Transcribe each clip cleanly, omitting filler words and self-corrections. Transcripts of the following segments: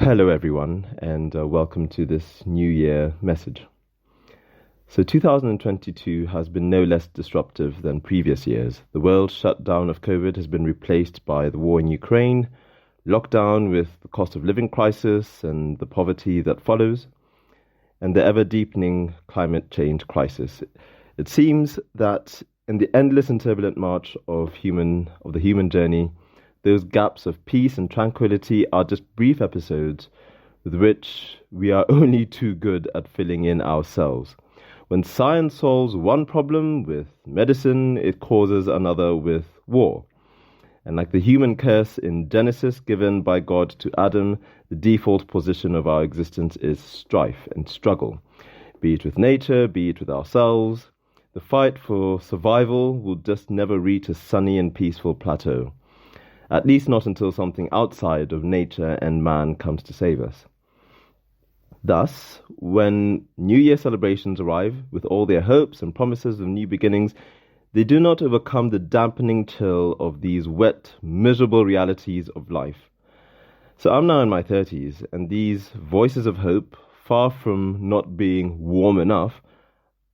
Hello, everyone, and welcome to this New Year message. So 2022 has been no less disruptive than previous years. The world shutdown of COVID has been replaced by the war in Ukraine, lockdown with the cost of living crisis and the poverty that follows, and the ever-deepening climate change crisis. It seems that in the endless and turbulent march of the human journey, those gaps of peace and tranquility are just brief episodes with which we are only too good at filling in ourselves. When science solves one problem with medicine, it causes another with war. And like the human curse in Genesis given by God to Adam, the default position of our existence is strife and struggle. Be it with nature, be it with ourselves, the fight for survival will just never reach a sunny and peaceful plateau. At least not until something outside of nature and man comes to save us. Thus, when New Year celebrations arrive with all their hopes and promises of new beginnings, they do not overcome the dampening chill of these wet, miserable realities of life. So I'm now in my 30s, and these voices of hope, far from not being warm enough,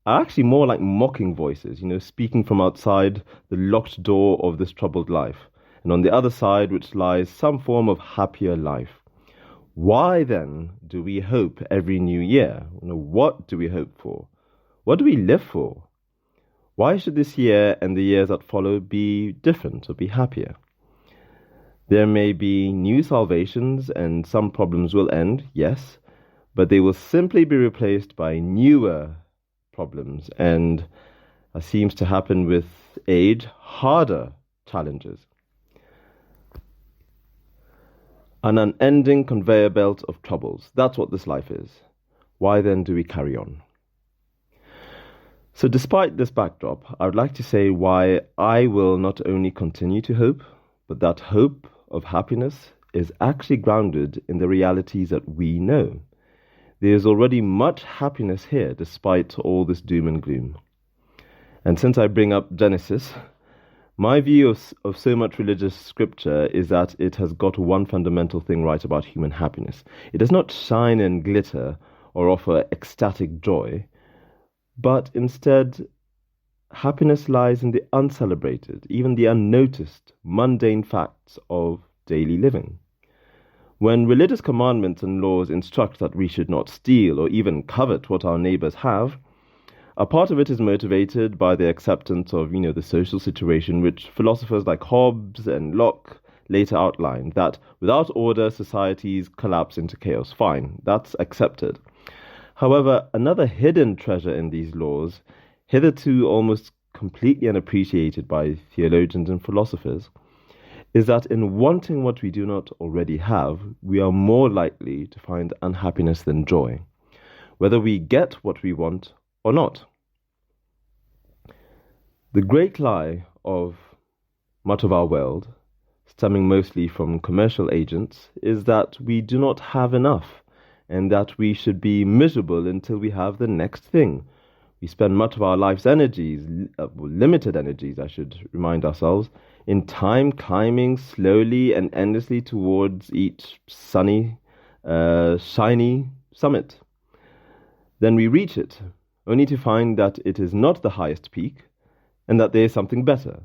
are actually more like mocking voices, speaking from outside the locked door of this troubled life. And on the other side, which lies some form of happier life. Why then do we hope every new year? What do we hope for? What do we live for? Why should this year and the years that follow be different or be happier? There may be new salvations and some problems will end, yes, but they will simply be replaced by newer problems and, as seems to happen with age, harder challenges. An unending conveyor belt of troubles. That's what this life is. Why then do we carry on? So despite this backdrop, I would like to say why I will not only continue to hope, but that hope of happiness is actually grounded in the realities that we know. There is already much happiness here despite all this doom and gloom. And since I bring up Genesis, my view of so much religious scripture is that it has got one fundamental thing right about human happiness. It does not shine and glitter or offer ecstatic joy, but instead, happiness lies in the uncelebrated, even the unnoticed, mundane facts of daily living. When religious commandments and laws instruct that we should not steal or even covet what our neighbors have, a part of it is motivated by the acceptance of, the social situation which philosophers like Hobbes and Locke later outlined, that without order, societies collapse into chaos. Fine, that's accepted. However, another hidden treasure in these laws, hitherto almost completely unappreciated by theologians and philosophers, is that in wanting what we do not already have, we are more likely to find unhappiness than joy, whether we get what we want or not. The great lie of much of our world, stemming mostly from commercial agents, is that we do not have enough and that we should be miserable until we have the next thing. We spend much of our life's energies, limited energies, I should remind ourselves, in time climbing slowly and endlessly towards each sunny, shiny summit. Then we reach it, only to find that it is not the highest peak, and that there is something better.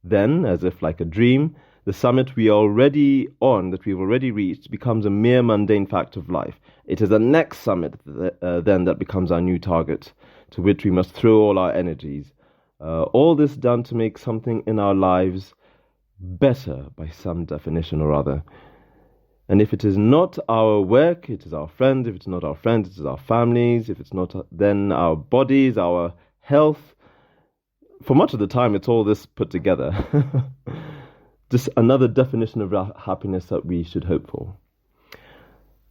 Then, as if like a dream, the summit we are already on, that we've already reached, becomes a mere mundane fact of life. It is the next summit then that becomes our new target, to which we must throw all our energies. All this done to make something in our lives better by some definition or other. And if it is not our work, it is our friends. If it's not our friends, it is our families. If it's not then our bodies, our health. For much of the time, it's all this put together. Just another definition of happiness that we should hope for.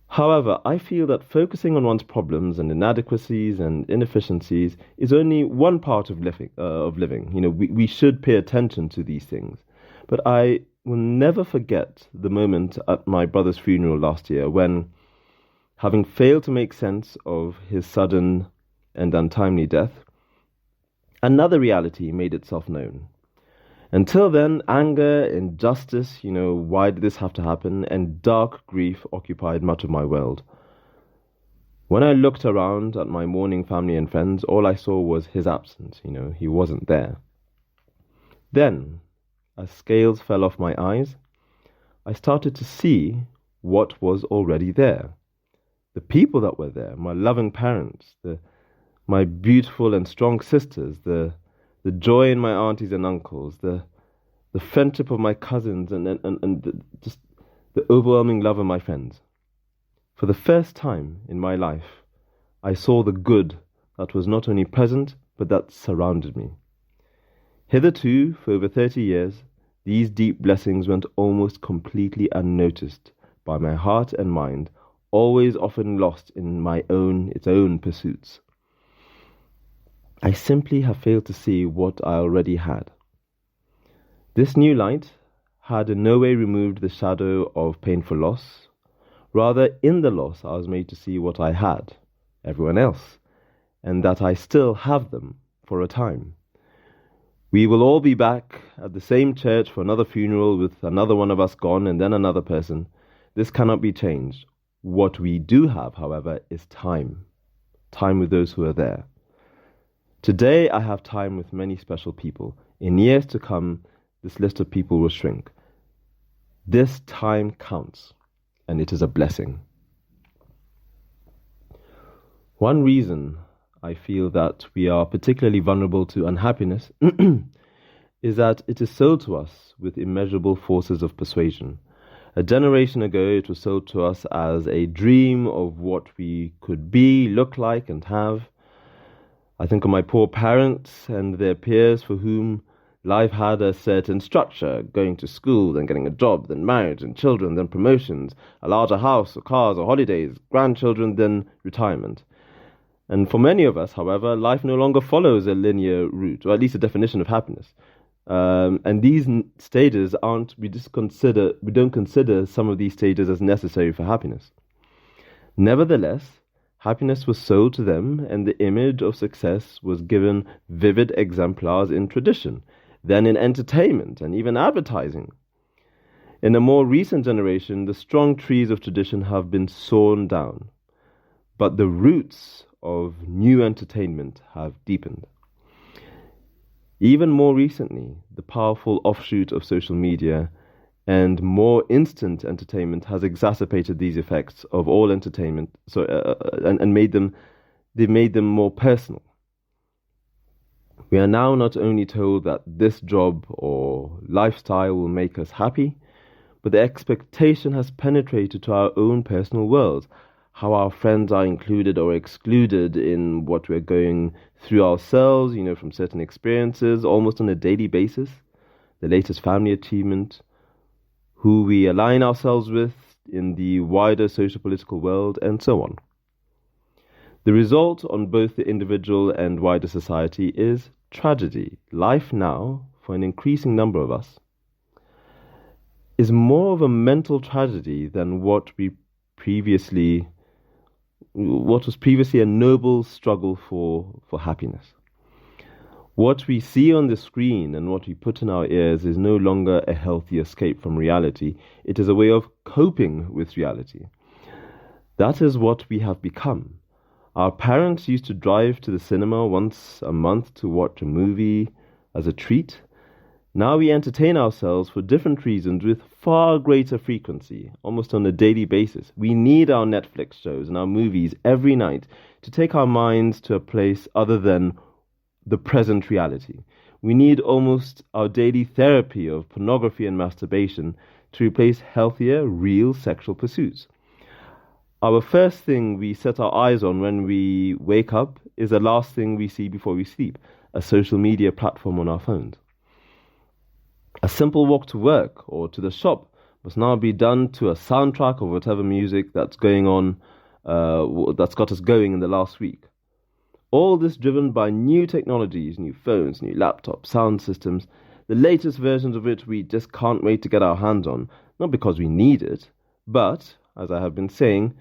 However, I feel that focusing on one's problems and inadequacies and inefficiencies is only one part of living. We should pay attention to these things. But I will never forget the moment at my brother's funeral last year when, having failed to make sense of his sudden and untimely death, another reality made itself known. Until then, anger, injustice, why did this have to happen? And dark grief occupied much of my world. When I looked around at my mourning family and friends, all I saw was his absence. He wasn't there. Then, as scales fell off my eyes, I started to see what was already there. The people that were there, my loving parents, my beautiful and strong sisters, the joy in my aunties and uncles, the friendship of my cousins, and just the overwhelming love of my friends. For the first time in my life, I saw the good that was not only present, but that surrounded me. Hitherto, for over 30 years, these deep blessings went almost completely unnoticed by my heart and mind, always often lost in its own pursuits. I simply have failed to see what I already had. This new light had in no way removed the shadow of painful loss. Rather, in the loss, I was made to see what I had, everyone else, and that I still have them for a time. We will all be back at the same church for another funeral with another one of us gone and then another person. This cannot be changed. What we do have, however, is time. Time with those who are there. Today, I have time with many special people. In years to come, this list of people will shrink. This time counts, and it is a blessing. One reason I feel that we are particularly vulnerable to unhappiness is that it is sold to us with immeasurable forces of persuasion. A generation ago, it was sold to us as a dream of what we could be, look like, and have. I think of my poor parents and their peers for whom life had a certain structure, going to school, then getting a job, then marriage and children, then promotions, a larger house or cars or holidays, grandchildren, then retirement. And for many of us, however, life no longer follows a linear route, or at least a definition of happiness. And these stages we don't consider some of these stages as necessary for happiness. Nevertheless, happiness was sold to them, and the image of success was given vivid exemplars in tradition, then in entertainment and even advertising. In a more recent generation, the strong trees of tradition have been sawn down, but the roots of new entertainment have deepened. Even more recently, the powerful offshoot of social media and more instant entertainment has exacerbated these effects of all entertainment, and made them more personal. We are now not only told that this job or lifestyle will make us happy, but the expectation has penetrated to our own personal worlds, how our friends are included or excluded in what we're going through ourselves, from certain experiences, almost on a daily basis, the latest family achievement, who we align ourselves with in the wider socio-political world, and so on. The result on both the individual and wider society is tragedy. Life now, for an increasing number of us, is more of a mental tragedy than what was previously a noble struggle for happiness. What we see on the screen and what we put in our ears is no longer a healthy escape from reality. It is a way of coping with reality. That is what we have become. Our parents used to drive to the cinema once a month to watch a movie as a treat. Now we entertain ourselves for different reasons with far greater frequency, almost on a daily basis. We need our Netflix shows and our movies every night to take our minds to a place other than the present reality. We need almost our daily therapy of pornography and masturbation to replace healthier, real sexual pursuits. Our first thing we set our eyes on when we wake up is the last thing we see before we sleep, a social media platform on our phones. A simple walk to work or to the shop must now be done to a soundtrack of whatever music that's going on, that's got us going in the last week. All this driven by new technologies, new phones, new laptops, sound systems, the latest versions of which we just can't wait to get our hands on, not because we need it, but, as I have been saying,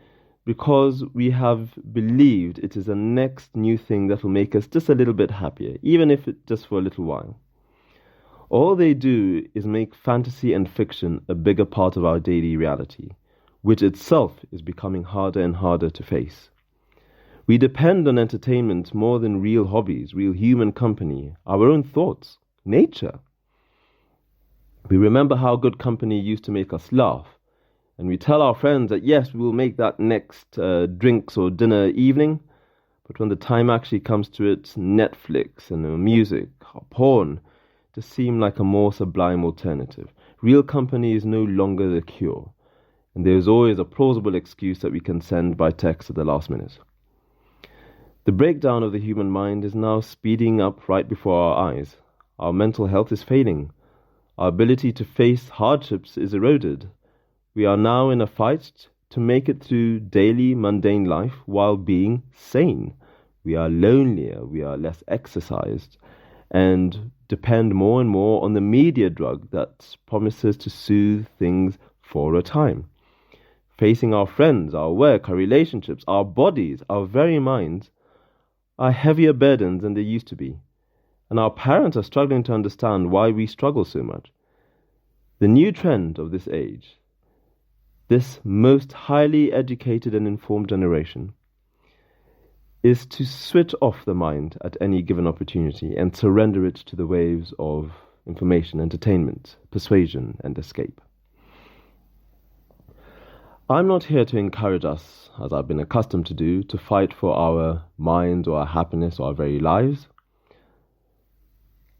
because we have believed it is the next new thing that will make us just a little bit happier, even if it's just for a little while. All they do is make fantasy and fiction a bigger part of our daily reality, which itself is becoming harder and harder to face. We depend on entertainment more than real hobbies, real human company, our own thoughts, nature. We remember how good company used to make us laugh, and we tell our friends that yes, we will make that next drinks or dinner evening, but when the time actually comes to it, Netflix and music, or porn, just seem like a more sublime alternative. Real company is no longer the cure, and there is always a plausible excuse that we can send by text at the last minute. The breakdown of the human mind is now speeding up right before our eyes. Our mental health is failing. Our ability to face hardships is eroded. We are now in a fight to make it through daily mundane life while being sane. We are lonelier, we are less exercised, and depend more and more on the media drug that promises to soothe things for a time. Facing our friends, our work, our relationships, our bodies, our very minds are heavier burdens than they used to be. And our parents are struggling to understand why we struggle so much. The new trend of this age, this most highly educated and informed generation, is to switch off the mind at any given opportunity and surrender it to the waves of information, entertainment, persuasion, and escape. I'm not here to encourage us, as I've been accustomed to do, to fight for our minds or our happiness or our very lives.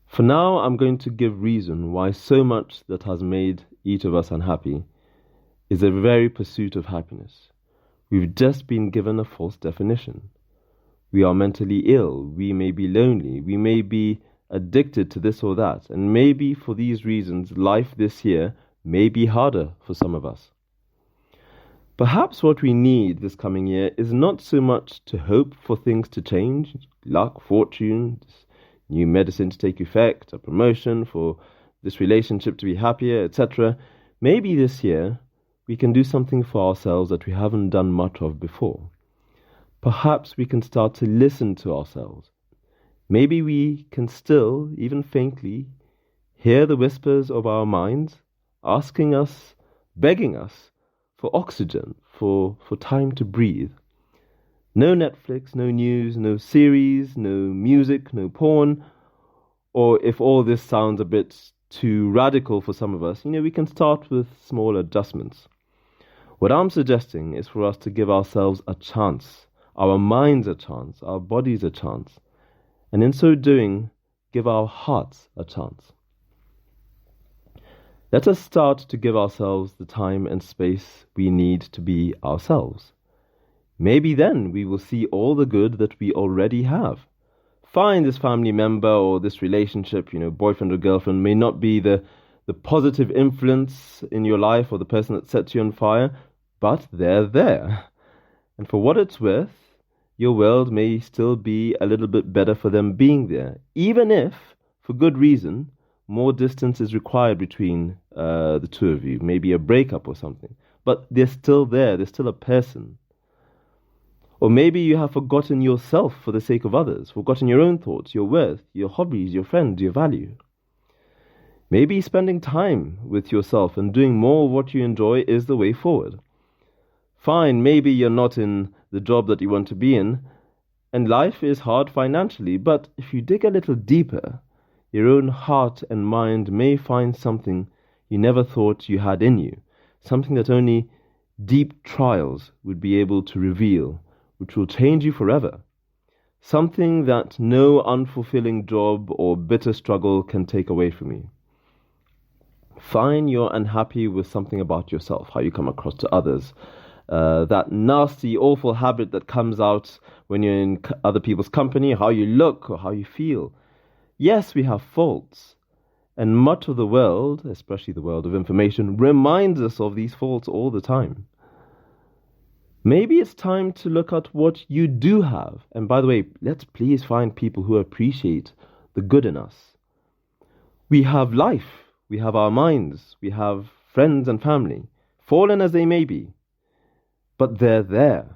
For now, I'm going to give reason why so much that has made each of us unhappy is the very pursuit of happiness. We've just been given a false definition. We are mentally ill, we may be lonely, we may be addicted to this or that, and maybe for these reasons, life this year may be harder for some of us. Perhaps what we need this coming year is not so much to hope for things to change, luck, fortune, new medicine to take effect, a promotion, for this relationship to be happier, etc. Maybe this year we can do something for ourselves that we haven't done much of before. Perhaps we can start to listen to ourselves. Maybe we can still, even faintly, hear the whispers of our minds asking us, begging us, for oxygen, for time to breathe. No Netflix, no news, no series, no music, no porn. Or if all this sounds a bit too radical for some of us, we can start with small adjustments. What I'm suggesting is for us to give ourselves a chance, our minds a chance, our bodies a chance, and in so doing, give our hearts a chance. Let us start to give ourselves the time and space we need to be ourselves. Maybe then we will see all the good that we already have. Fine, this family member or this relationship, boyfriend or girlfriend, may not be the positive influence in your life or the person that sets you on fire, but they're there. And for what it's worth, your world may still be a little bit better for them being there, even if, for good reason, more distance is required between the two of you, maybe a breakup or something. But they're still there, they're still a person. Or maybe you have forgotten yourself for the sake of others, forgotten your own thoughts, your worth, your hobbies, your friends, your value. Maybe spending time with yourself and doing more of what you enjoy is the way forward. Fine, maybe you're not in the job that you want to be in, and life is hard financially, but if you dig a little deeper, your own heart and mind may find something you never thought you had in you, something that only deep trials would be able to reveal, which will change you forever. Something that no unfulfilling job or bitter struggle can take away from you. Fine, you're unhappy with something about yourself, how you come across to others, that nasty, awful habit that comes out when you're in other people's company, how you look or how you feel. Yes, we have faults, and much of the world, especially the world of information, reminds us of these faults all the time. Maybe it's time to look at what you do have. And by the way, let's please find people who appreciate the good in us. We have life, we have our minds, we have friends and family, fallen as they may be, but they're there.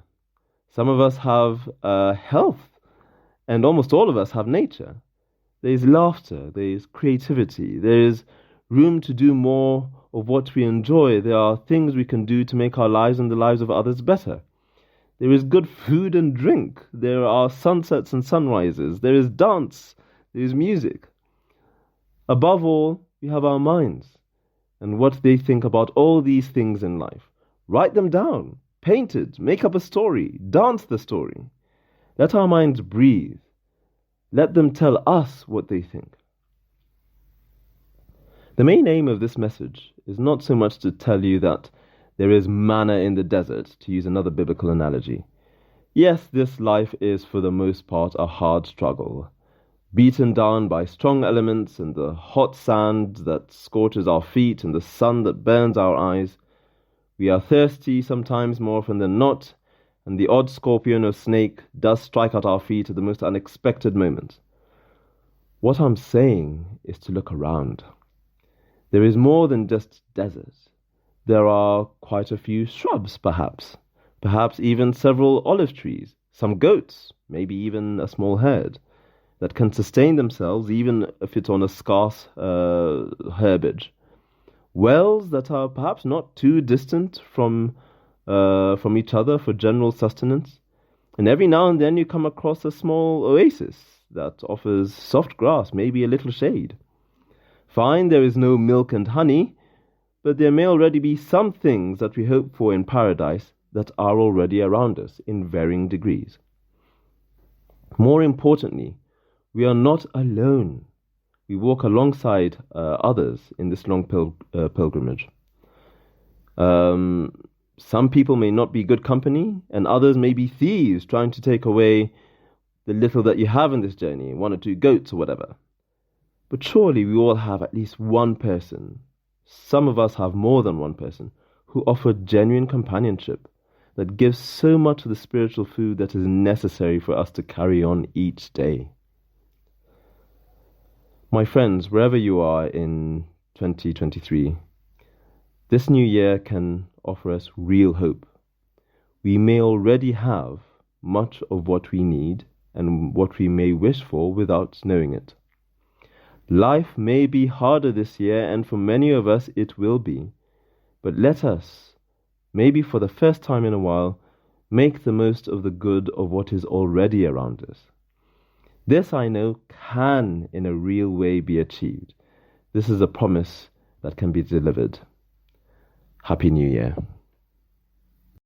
Some of us have health, and almost all of us have nature. There is laughter, there is creativity, there is room to do more of what we enjoy. There are things we can do to make our lives and the lives of others better. There is good food and drink. There are sunsets and sunrises. There is dance. There is music. Above all, we have our minds and what they think about all these things in life. Write them down, paint it, make up a story, dance the story. Let our minds breathe. Let them tell us what they think. The main aim of this message is not so much to tell you that there is manna in the desert, to use another biblical analogy. Yes, this life is for the most part a hard struggle, beaten down by strong elements and the hot sand that scorches our feet and the sun that burns our eyes. We are thirsty sometimes more often than not, and the odd scorpion or snake does strike at our feet at the most unexpected moments. What I'm saying is to look around. There is more than just desert. There are quite a few shrubs, perhaps even several olive trees, some goats, maybe even a small herd, that can sustain themselves even if it's on a scarce herbage. Wells that are perhaps not too distant from each other for general sustenance. And every now and then you come across a small oasis that offers soft grass, maybe a little shade. Fine, there is no milk and honey, but there may already be some things that we hope for in paradise that are already around us in varying degrees. More importantly, we are not alone. We walk alongside others in this long pilgrimage. Some people may not be good company, and others may be thieves trying to take away the little that you have in this journey, 1 or 2 goats or whatever. But surely we all have at least one person. Some of us have more than one person who offer genuine companionship that gives so much of the spiritual food that is necessary for us to carry on each day. My friends, wherever you are in 2023, this new year can offer us real hope. We may already have much of what we need and what we may wish for without knowing it. Life may be harder this year, and for many of us it will be. But let us, maybe for the first time in a while, make the most of the good of what is already around us. This, I know, can in a real way be achieved. This is a promise that can be delivered. Happy New Year.